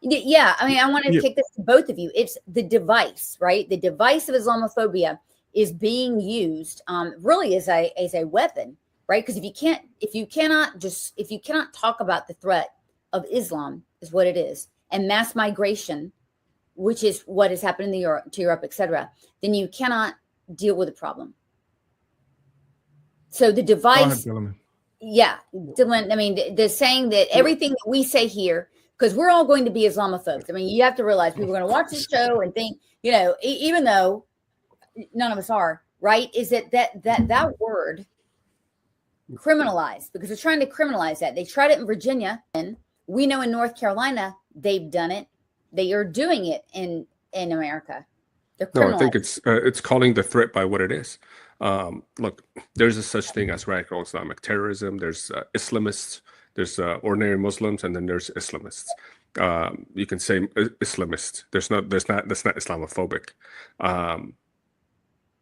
Yeah, I want to kick this to both of you. It's the device, right? The device of Islamophobia is being used really as a weapon, right? Because if you cannot talk about the threat of Islam, is what it is, and mass migration, which is what has happened to Europe, etc., then you cannot deal with the problem. So the
Go ahead,
device,
Dylan.
yeah, Dylan, I mean, the saying that everything that we say here, because we're all going to be Islamophobes. I mean, you have to realize people are going to watch this show and think, even though none of us are, right? Is that word criminalized, because they're trying to criminalize that. They tried it in Virginia, and we know in North Carolina they've done it. They are doing it in America. They're
No, I
criminalized.
think it's calling the threat by what it is. Look, there's a such thing as radical Islamic terrorism. There's Islamists, there's ordinary Muslims, and then there's Islamists. You can say Islamist. That's not Islamophobic.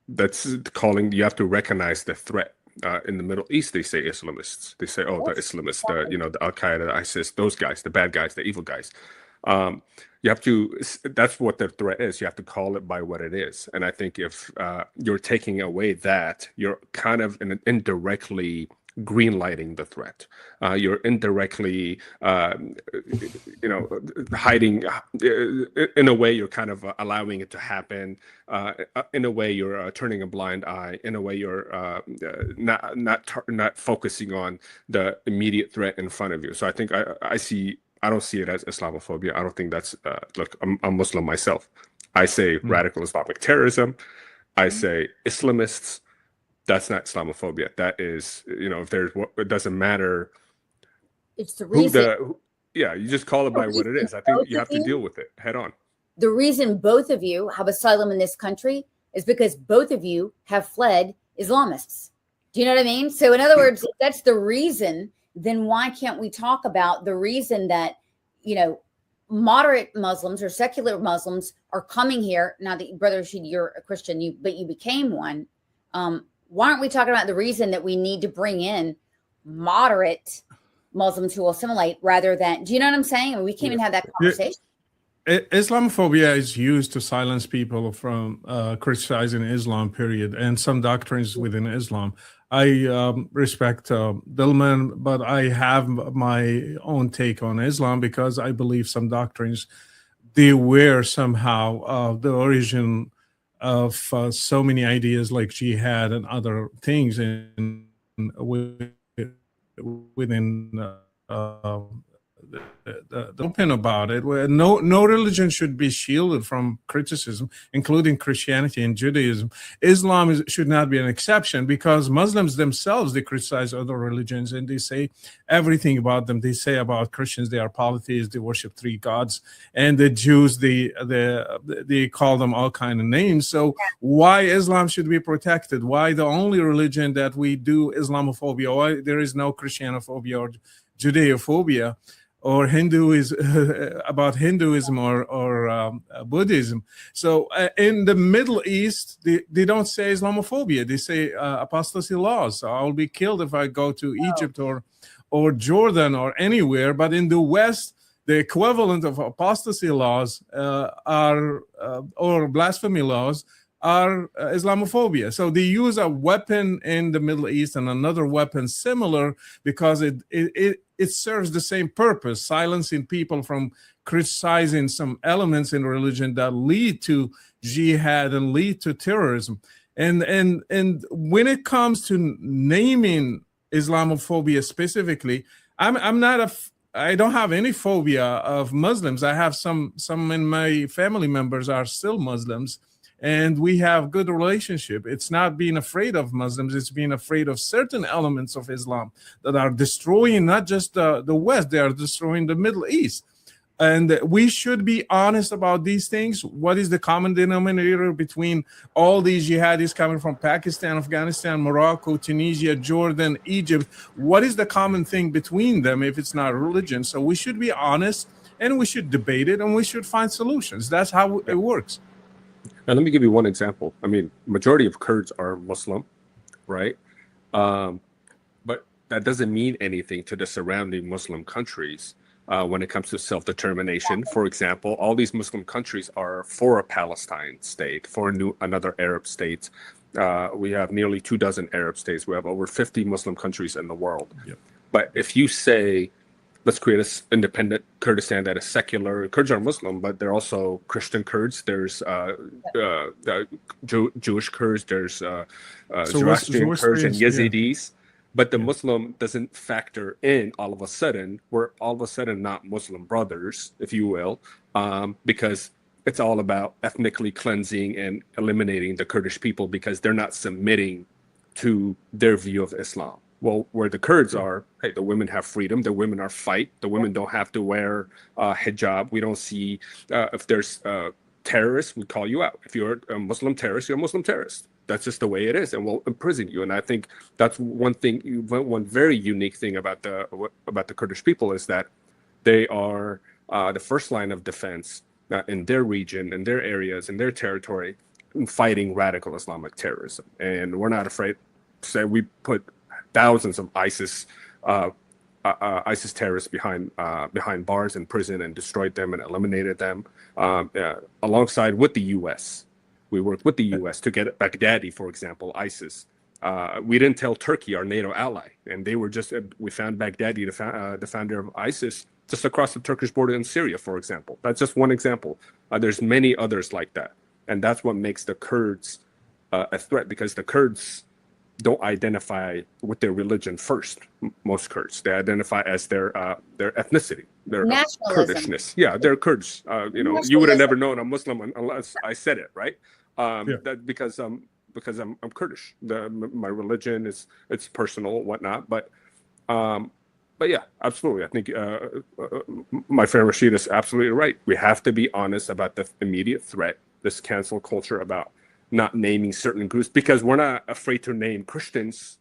That's calling. You have to recognize the threat. In the Middle East, they say Islamists. They say, oh, the Islamists, the Al Qaeda, the ISIS, those guys, the bad guys, the evil guys. You have to. That's what the threat is. You have to call it by what it is. And I think if you're taking away that, you're kind of indirectly green lighting the threat. You're indirectly, hiding. In a way, you're kind of allowing it to happen. In a way, you're turning a blind eye. In a way, you're not focusing on the immediate threat in front of you. So I think I don't see it as Islamophobia. I don't think that's look. I'm Muslim myself. I say radical Islamic terrorism. I say Islamists. That's not Islamophobia. That is, if there's it doesn't matter.
It's the reason.
You just call it by what it is. I think you have to deal with it head on.
The reason both of you have asylum in this country is because both of you have fled Islamists. Do you know what I mean? So in other words, if that's the reason, then why can't we talk about the reason that, moderate Muslims or secular Muslims are coming here? Now that Brother Rashid, you're a Christian, but you became one. Why aren't we talking about the reason that we need to bring in moderate Muslims who will assimilate rather than, do you know what I'm saying? I mean, we can't even have that conversation.
Islamophobia is used to silence people from criticizing Islam, period, and some doctrines within Islam. I respect Dilman, but I have my own take on Islam because I believe some doctrines, they were somehow the origin of so many ideas like jihad and other things within the open about it. Where no religion should be shielded from criticism, including Christianity and Judaism. Islam should not be an exception because Muslims themselves, they criticize other religions and they say everything about them. They say about Christians, they are polytheists, they worship three gods, and the Jews, they call them all kind of names. So why Islam should be protected? Why the only religion that we do Islamophobia? Why there is no Christianophobia or Judeophobia? Or about Hinduism or Buddhism. So in the Middle East, they don't say Islamophobia. They say apostasy laws. So I'll be killed if I go to Egypt or Jordan or anywhere. But in the West, the equivalent of apostasy laws or blasphemy laws are Islamophobia. So they use a weapon in the Middle East and another weapon similar because it serves the same purpose, silencing people from criticizing some elements in religion that lead to jihad and lead to terrorism. And when it comes to naming Islamophobia specifically, I don't have any phobia of Muslims. I have some in my family members are still Muslims. And we have good relationship. It's not being afraid of Muslims. It's being afraid of certain elements of Islam that are destroying not just the West, they are destroying the Middle East. And we should be honest about these things. What is the common denominator between all these jihadis coming from Pakistan, Afghanistan, Morocco, Tunisia, Jordan, Egypt? What is the common thing between them if it's not religion? So we should be honest and we should debate it and we should find solutions. That's how it works.
Now, let me give you one example. I mean, majority of Kurds are Muslim, right? But that doesn't mean anything to the surrounding Muslim countries when it comes to self-determination. For example, all these Muslim countries are for a Palestine state, for another Arab state. We have nearly 24 Arab states. We have over 50 Muslim countries in the world. Yep. But if you say let's create an independent Kurdistan that is secular. Kurds are Muslim, but they're also Christian Kurds. There's Jewish Kurds. There's Zoroastrian Kurds and Yazidis. Yeah. But the Muslim doesn't factor in all of a sudden. We're all of a sudden not Muslim brothers, if you will, because it's all about ethnically cleansing and eliminating the Kurdish people because they're not submitting to their view of Islam. Well, where the Kurds are, hey, the women have freedom. The women are fight. The women don't have to wear hijab. We don't see if there's terrorists, we call you out. If you're a Muslim terrorist, you're a Muslim terrorist. That's just the way it is, and we'll imprison you. And I think that's one very unique thing about the Kurdish people is that they are the first line of defense in their region, in their areas, in their territory, fighting radical Islamic terrorism. And we're not afraid to say we put thousands of ISIS terrorists behind bars in prison and destroyed them and eliminated them alongside with the U.S. We worked with the U.S. to get Baghdadi, for example, ISIS. We didn't tell Turkey, our NATO ally, and they were we found Baghdadi, the founder of ISIS, just across the Turkish border in Syria, for example. That's just one example. There's many others like that. And that's what makes the Kurds a threat, because the Kurds don't identify with their religion first. Most Kurds, they identify as their ethnicity, their Kurdishness. Yeah, they're Kurds. You would have never known I'm Muslim unless I said it, right? That because I'm Kurdish. My religion it's personal, whatnot. But yeah, absolutely. I think my friend Rashid is absolutely right. We have to be honest about the immediate threat. This cancel culture about not naming certain groups, because we're not afraid to name Christians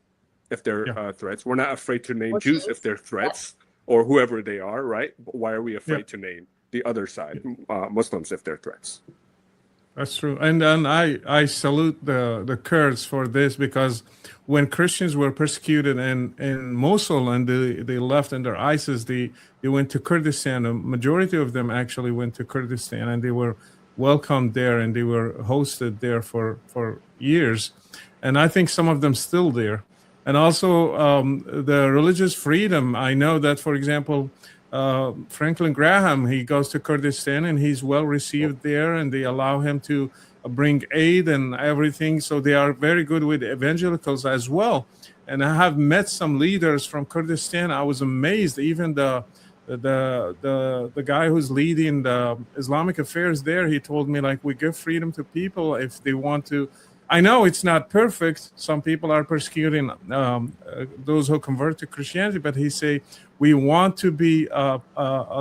if they're threats. We're not afraid to name Jews if they're threats, or whoever they are, right? But why are we afraid to name the other side, Muslims, if they're threats?
That's true. And I salute the Kurds for this, because when Christians were persecuted in Mosul and they left under ISIS, they went to Kurdistan. A majority of them actually went to Kurdistan, and they were welcomed there, and they were hosted there for years. And I think some of them still there. And also the religious freedom. I know that, for example, Franklin Graham, he goes to Kurdistan and he's well received there, and they allow him to bring aid and everything. So they are very good with evangelicals as well. And I have met some leaders from Kurdistan. I was amazed. Even the guy who's leading the Islamic affairs there, he told me, like, we give freedom to people if they want to. I know it's not perfect. Some people are persecuting those who convert to Christianity, but he say, we want to be a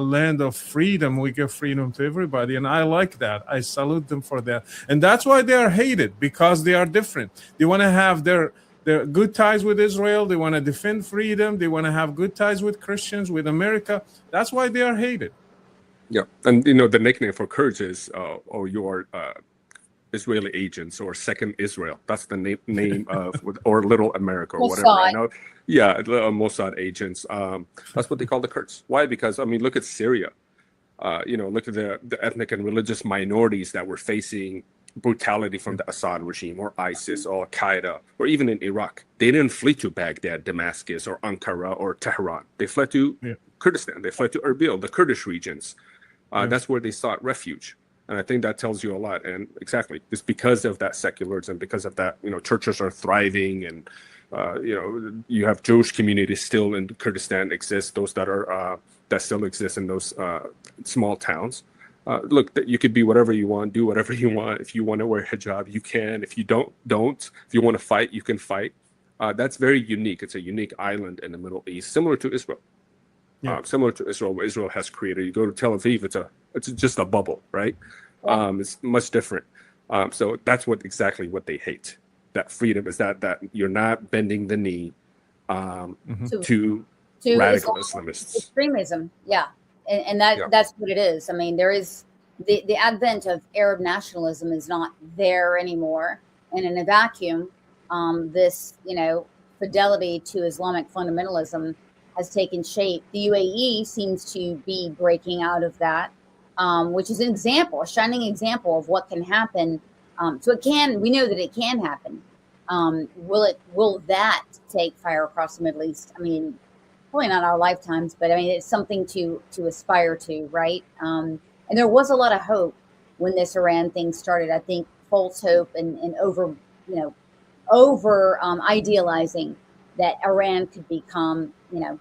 land of freedom. We give freedom to everybody. And I like that. I salute them for that. And that's why they are hated, because they are different. They want to have their good ties with Israel. They want to defend freedom. They want to have good ties with Christians, with America. That's why they are hated.
Yeah. And, the nickname for Kurds is, you're Israeli agents, or Second Israel. That's the name of, or Little America, or whatever. I know. Yeah, Mossad agents. That's what they call the Kurds. Why? Because, look at Syria. Look at the ethnic and religious minorities that were facing brutality from the Assad regime, or ISIS, or Al-Qaeda, or even in Iraq. They didn't flee to Baghdad, Damascus, or Ankara, or Tehran. They fled to Kurdistan. They fled to Erbil, the Kurdish regions. That's where they sought refuge. And I think that tells you a lot. And exactly, it's because of that secularism, because of that, churches are thriving, and you have Jewish communities still in Kurdistan exist, those that are that still exist in those small towns. Look, you could be whatever you want, do whatever you want. If you want to wear hijab, you can. If you don't. If you want to fight, you can fight. That's very unique. It's a unique island in the Middle East, similar to Israel. Similar to Israel, what Israel has created. You go to Tel Aviv, it's just a bubble, right? It's much different. So that's exactly what they hate. That freedom is that you're not bending the knee to radical Islamists.
Extremism, and that's what it is. There is the advent of Arab nationalism is not there anymore, and in a vacuum, this fidelity to Islamic fundamentalism has taken shape. The UAE seems to be breaking out of that, which is a shining example of what can happen. We know that it can happen. Will that take fire across the Middle East? probably not our lifetimes, but I mean, it's something to aspire to, right? And there was a lot of hope when this Iran thing started. I think false hope and over, you know, over idealizing that Iran could become, you know,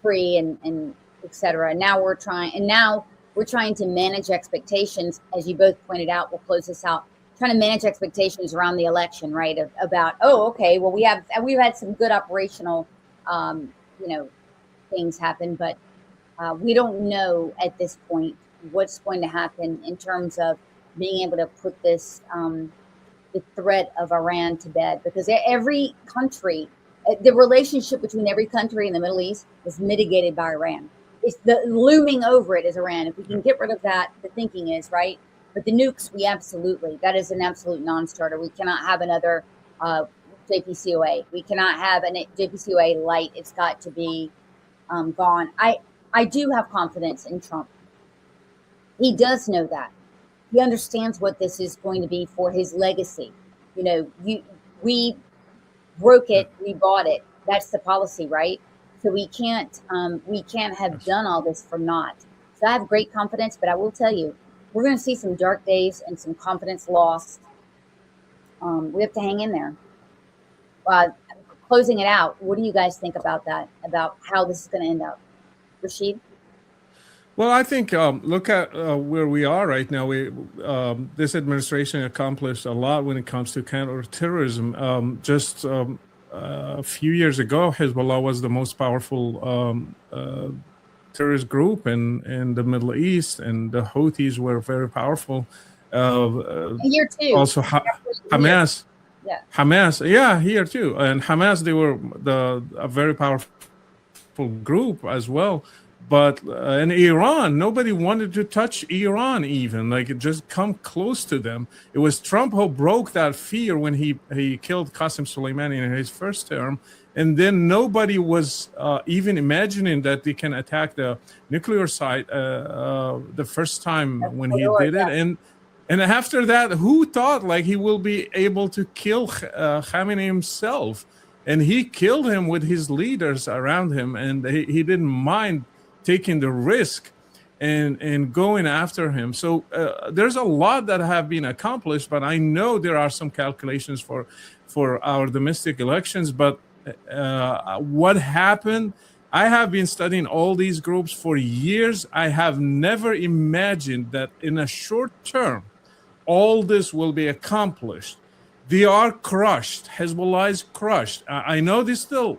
free and et cetera. And now we're trying to manage expectations, as you both pointed out. We'll close this out. Trying to manage expectations around the election, right? About, oh, okay, well, we've had some good operational, you know, things happen, but we don't know at this point what's going to happen in terms of being able to put this the threat of Iran to bed, because every country, the relationship between every country in the Middle East is mitigated by Iran. It's the looming over it is Iran. If we can get rid of that, the thinking is right. But the nukes, that is an absolute non-starter. We cannot have another JPCOA. We cannot have a JPCOA light. It's got to be gone. I do have confidence in Trump. He does know that. He understands what this is going to be for his legacy. You know, we broke it, we bought it. That's the policy, right? So we can't have done all this for naught. So I have great confidence, but I will tell you, we're going to see some dark days and some confidence lost. We have to hang in there. Closing it out, what do you guys think about that? About how this is going to end up? Rashid?
Well, I think look at where we are right now. This administration accomplished a lot when it comes to counterterrorism. Just a few years ago, Hezbollah was the most powerful terrorist group in the Middle East, and the Houthis were very powerful.
Here too.
Also, Hamas.
Yeah.
Hamas, yeah, here too. And Hamas, they were a very powerful group as well. But in Iran, nobody wanted to touch Iran even, like just come close to them. It was Trump who broke that fear when he killed Qasem Soleimani in his first term. And then nobody was even imagining that they can attack the nuclear site the first time when he did it. And after that, who thought like he will be able to kill Khamenei himself? And he killed him with his leaders around him, and he didn't mind taking the risk and going after him. So there's a lot that have been accomplished, but I know there are some calculations for our domestic elections. But what happened? I have been studying all these groups for years. I have never imagined that in a short term, all this will be accomplished. They are crushed. Hezbollah is crushed. I know they still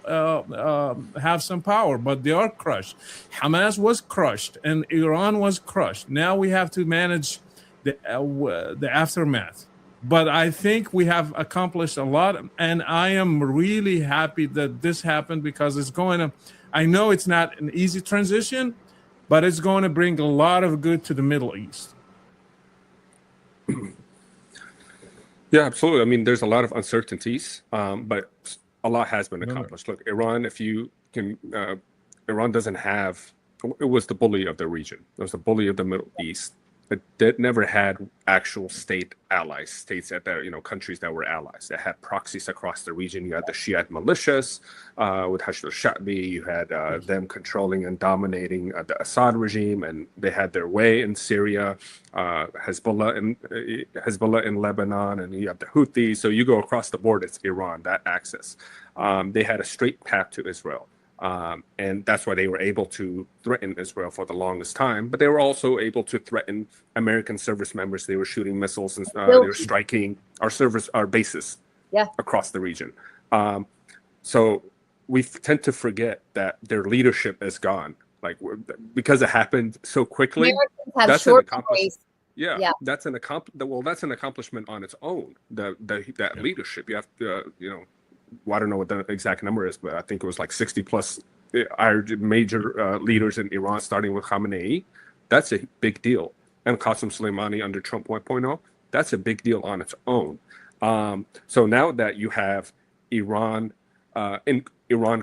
have some power, but they are crushed. Hamas was crushed, and Iran was crushed. Now we have to manage the aftermath. But I think we have accomplished a lot, and I am really happy that this happened, because it's going to. I know it's not an easy transition, but it's going to bring a lot of good to the Middle East.
Yeah, absolutely. I mean, there's a lot of uncertainties, but a lot has been accomplished. Look, Iran, if you can, Iran doesn't have, it was the bully of the region. It was the bully of the Middle East. It never had actual state allies, states that countries that were allies. That had proxies across the region. You had the Shiite militias with Hashd al-Sha'bi. You had them controlling and dominating the Assad regime, and they had their way in Syria. Hezbollah in Lebanon, and you have the Houthis. So you go across the board, it's Iran, that axis. They had a straight path to Israel. And that's why they were able to threaten Israel for the longest time. But they were also able to threaten American service members. They were shooting missiles, and they were striking our bases across the region. So we tend to forget that their leadership is gone, because it happened so quickly. That's an accomplishment. Yeah, that's an accomplishment on its own. That leadership, you have to, well, I don't know what the exact number is, but I think it was like 60 plus major leaders in Iran, starting with Khamenei. That's a big deal. And Qasem Soleimani under Trump 1.0, that's a big deal on its own. So now that you have Iran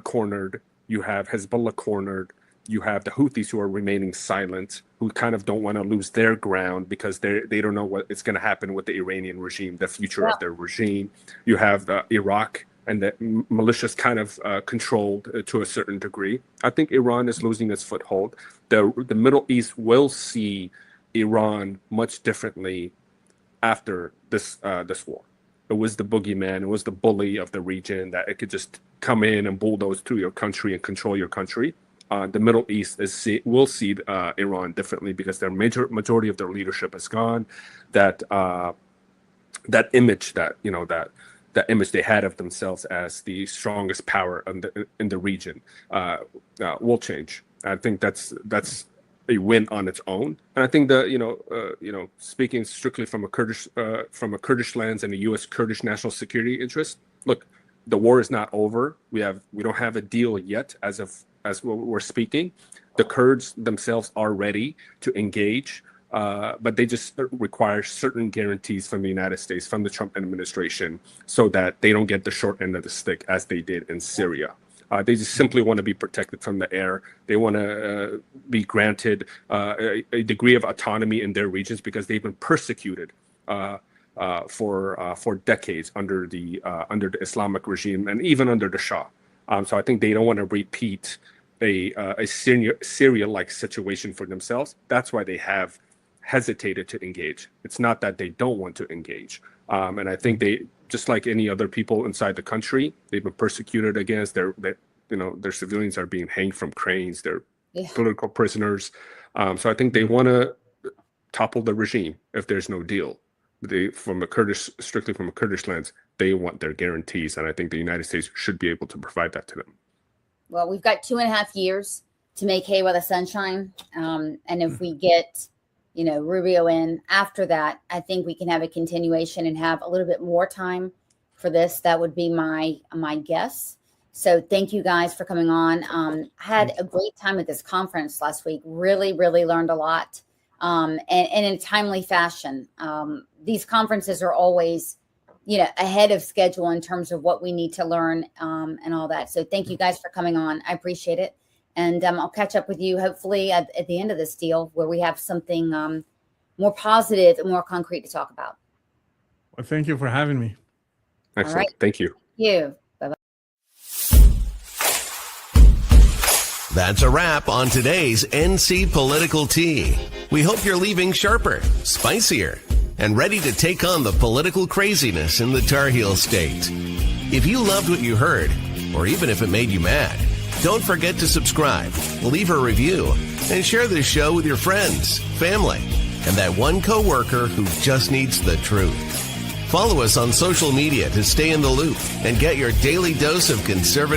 cornered, you have Hezbollah cornered, you have the Houthis who are remaining silent, who kind of don't want to lose their ground because they don't know what is going to happen with the Iranian regime, the future of their regime. You have Iraq and the militias kind of controlled to a certain degree. I think Iran is losing its foothold. The Middle East will see Iran much differently after this war. It was the boogeyman. It was the bully of the region that it could just come in and bulldoze through your country and control your country. The Middle East will see Iran differently because their majority of their leadership is gone. That image that image they had of themselves as the strongest power in the region will change. I think that's a win on its own, and I think speaking strictly from a Kurdish lens and a U.S. Kurdish national security interest. Look, the war is not over. We don't have a deal yet as we're speaking. The Kurds themselves are ready to engage, but they just require certain guarantees from the United States, from the Trump administration, so that they don't get the short end of the stick as they did in Syria. They just simply want to be protected from the air. They want to be granted a degree of autonomy in their regions because they've been persecuted for decades under the Islamic regime and even under the Shah. So I think they don't want to repeat a Syria-like situation for themselves. That's why they have hesitated to engage. It's not that they don't want to engage. And I think they, just like any other people inside the country, they've been persecuted against. Their civilians are being hanged from cranes. They're political prisoners. So I think they want to topple the regime if there's no deal. Strictly from a Kurdish lens, they want their guarantees, and I think the United States should be able to provide that to them.
Well, we've got 2.5 years to make hay while the sun shines, and if we get Rubio in after that, I think we can have a continuation and have a little bit more time for this. That would be my guess. So thank you guys for coming on. Had a great time at this conference last week. Really, really learned a lot, and in a timely fashion. These conferences are always, ahead of schedule in terms of what we need to learn and all that. So thank you guys for coming on. I appreciate it. And I'll catch up with you hopefully at the end of this deal where we have something more positive and more concrete to talk about.
Well, thank you for having me.
Excellent.
All right.
Thank you.
Thank you. Bye-bye.
That's a wrap on today's NC Political Tea. We hope you're leaving sharper, spicier, and ready to take on the political craziness in the Tar Heel State. If you loved what you heard, or even if it made you mad, don't forget to subscribe, leave a review, and share this show with your friends, family, and that one coworker who just needs the truth. Follow us on social media to stay in the loop and get your daily dose of conservative